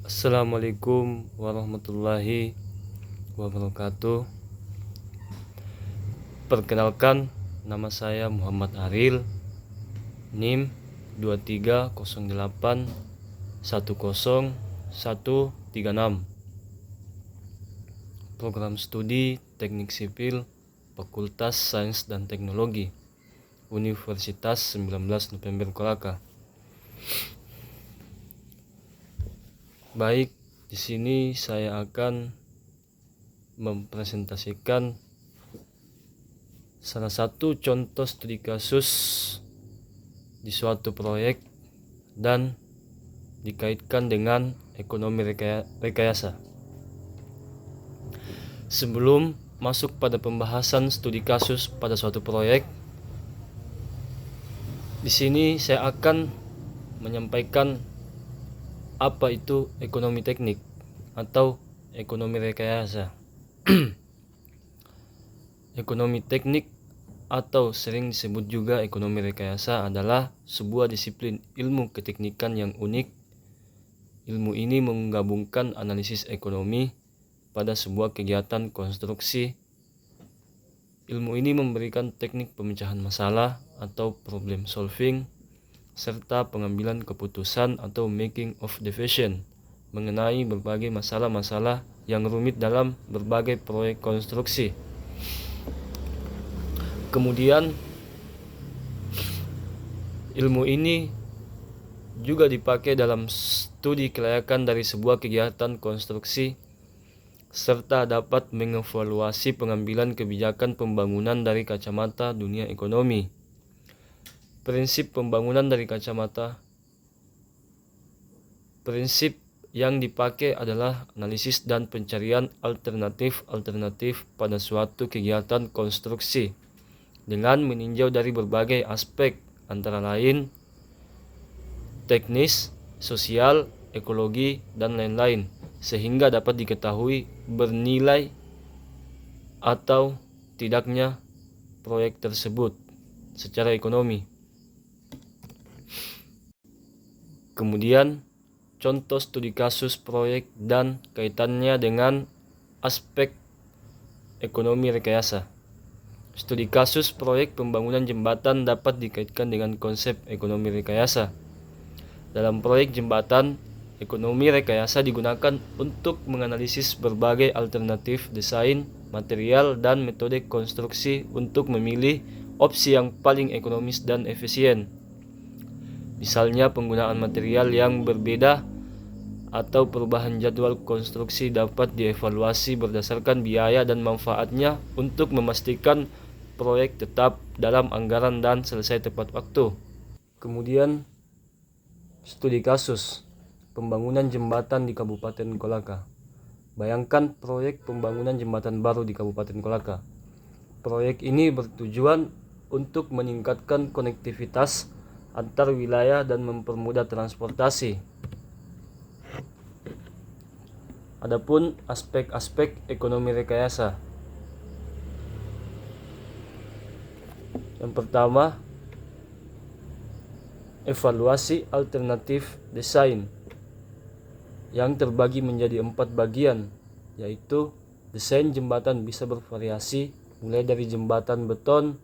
Assalamualaikum warahmatullahi wabarakatuh. Perkenalkan, nama saya Muhammad Aril, NIM 2308100136. Program studi Teknik Sipil, Fakultas Sains dan Teknologi, Universitas 19 November Kolaka. Baik, di sini saya akan mempresentasikan salah satu contoh studi kasus di suatu proyek dan dikaitkan dengan ekonomi rekayasa. Sebelum masuk pada pembahasan studi kasus pada suatu proyek, di sini saya akan menyampaikan apa itu ekonomi teknik atau ekonomi rekayasa. Ekonomi teknik atau sering disebut juga ekonomi rekayasa adalah sebuah disiplin ilmu keteknikan yang unik. Ilmu ini menggabungkan analisis ekonomi pada sebuah kegiatan konstruksi. Ilmu ini memberikan teknik pemecahan masalah atau problem solving serta pengambilan keputusan atau making of decision mengenai berbagai masalah-masalah yang rumit dalam berbagai proyek konstruksi. Kemudian, ilmu ini juga dipakai dalam studi kelayakan dari sebuah kegiatan konstruksi serta dapat mengevaluasi pengambilan kebijakan pembangunan dari kacamata dunia ekonomi. Prinsip pembangunan dari kacamata. Prinsip yang dipakai adalah analisis dan pencarian alternatif pada suatu kegiatan konstruksi dengan meninjau dari berbagai aspek antara lain teknis, sosial, ekologi, dan lain-lain sehingga dapat diketahui bernilai atau tidaknya proyek tersebut secara ekonomi. Kemudian, contoh studi kasus proyek dan kaitannya dengan aspek ekonomi rekayasa. Studi kasus proyek pembangunan jembatan dapat dikaitkan dengan konsep ekonomi rekayasa. Dalam proyek jembatan, ekonomi rekayasa digunakan untuk menganalisis berbagai alternatif desain, material, dan metode konstruksi untuk memilih opsi yang paling ekonomis dan efisien. Misalnya penggunaan material yang berbeda atau perubahan jadwal konstruksi dapat dievaluasi berdasarkan biaya dan manfaatnya untuk memastikan proyek tetap dalam anggaran dan selesai tepat waktu. Kemudian, studi kasus pembangunan jembatan di Kabupaten Kolaka. Bayangkan proyek pembangunan jembatan baru di Kabupaten Kolaka. Proyek ini bertujuan untuk meningkatkan konektivitas antar wilayah dan mempermudah transportasi. Adapun aspek-aspek ekonomi rekayasa. Yang pertama, evaluasi alternatif desain yang terbagi menjadi 4 bagian, yaitu desain jembatan bisa bervariasi mulai dari jembatan beton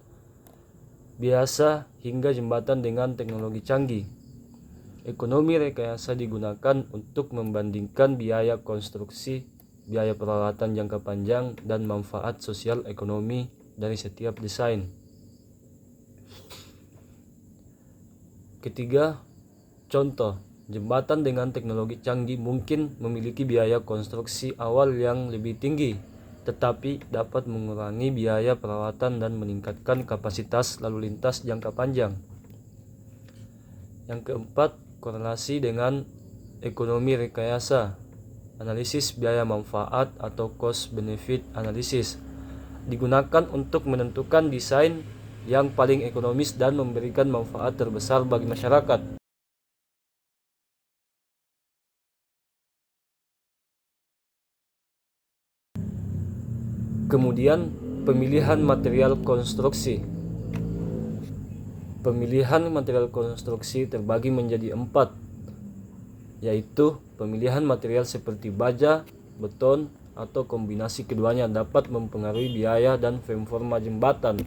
biasa hingga jembatan dengan teknologi canggih. Ekonomi rekayasa digunakan untuk membandingkan biaya konstruksi, biaya perawatan jangka panjang, dan manfaat sosial ekonomi dari setiap desain. Ketiga, contoh, jembatan dengan teknologi canggih mungkin memiliki biaya konstruksi awal yang lebih tinggi, tetapi dapat mengurangi biaya perawatan dan meningkatkan kapasitas lalu lintas jangka panjang. Yang keempat, korelasi dengan ekonomi rekayasa. Analisis biaya manfaat atau cost benefit analysis digunakan untuk menentukan desain yang paling ekonomis dan memberikan manfaat terbesar bagi masyarakat. Kemudian, pemilihan material konstruksi. Pemilihan material konstruksi terbagi menjadi 4, yaitu pemilihan material seperti baja, beton, atau kombinasi keduanya dapat mempengaruhi biaya dan performa jembatan.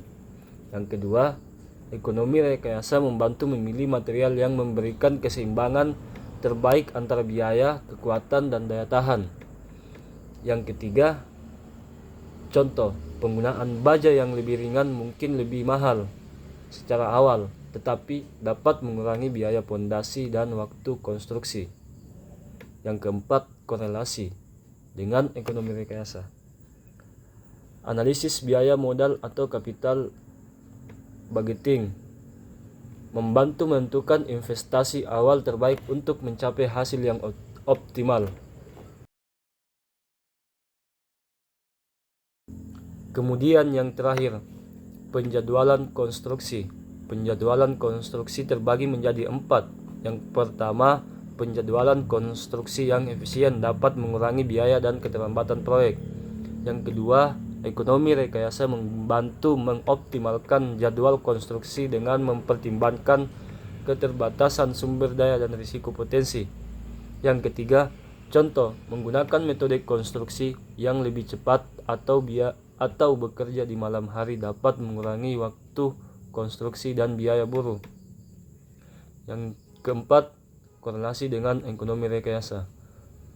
Yang kedua, ekonomi rekayasa membantu memilih material yang memberikan keseimbangan terbaik antara biaya, kekuatan, dan daya tahan. Yang ketiga, contoh, penggunaan baja yang lebih ringan mungkin lebih mahal secara awal, tetapi dapat mengurangi biaya pondasi dan waktu konstruksi. Yang keempat, korelasi dengan ekonomi rekayasa. Analisis biaya modal atau capital budgeting membantu menentukan investasi awal terbaik untuk mencapai hasil yang optimal. Kemudian yang terakhir, penjadwalan konstruksi. Penjadwalan konstruksi terbagi menjadi 4. Yang pertama, penjadwalan konstruksi yang efisien dapat mengurangi biaya dan keterlambatan proyek. Yang kedua, ekonomi rekayasa membantu mengoptimalkan jadwal konstruksi dengan mempertimbangkan keterbatasan sumber daya dan risiko potensi. Yang ketiga, contoh, menggunakan metode konstruksi yang lebih cepat atau bekerja di malam hari dapat mengurangi waktu konstruksi dan biaya buruh. Yang keempat, korelasi dengan ekonomi rekayasa.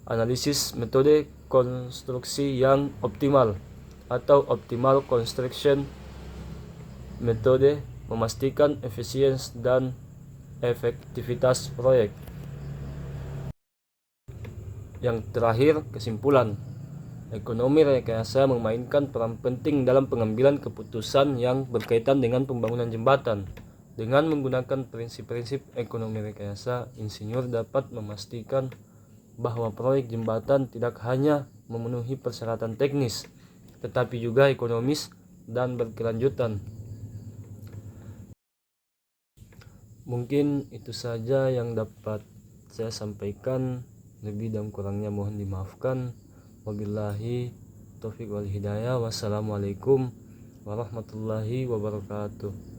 Analisis metode konstruksi yang optimal atau optimal construction metode memastikan efisiensi dan efektivitas proyek. Yang terakhir, kesimpulan. Ekonomi rekayasa memainkan peran penting dalam pengambilan keputusan yang berkaitan dengan pembangunan jembatan. Dengan menggunakan prinsip-prinsip ekonomi rekayasa, insinyur dapat memastikan bahwa proyek jembatan tidak hanya memenuhi persyaratan teknis, tetapi juga ekonomis dan berkelanjutan. Mungkin itu saja yang dapat saya sampaikan. Lebih dan kurangnya mohon dimaafkan. Wabillahi taufiq wal hidayah. Wassalamualaikum warahmatullahi wabarakatuh.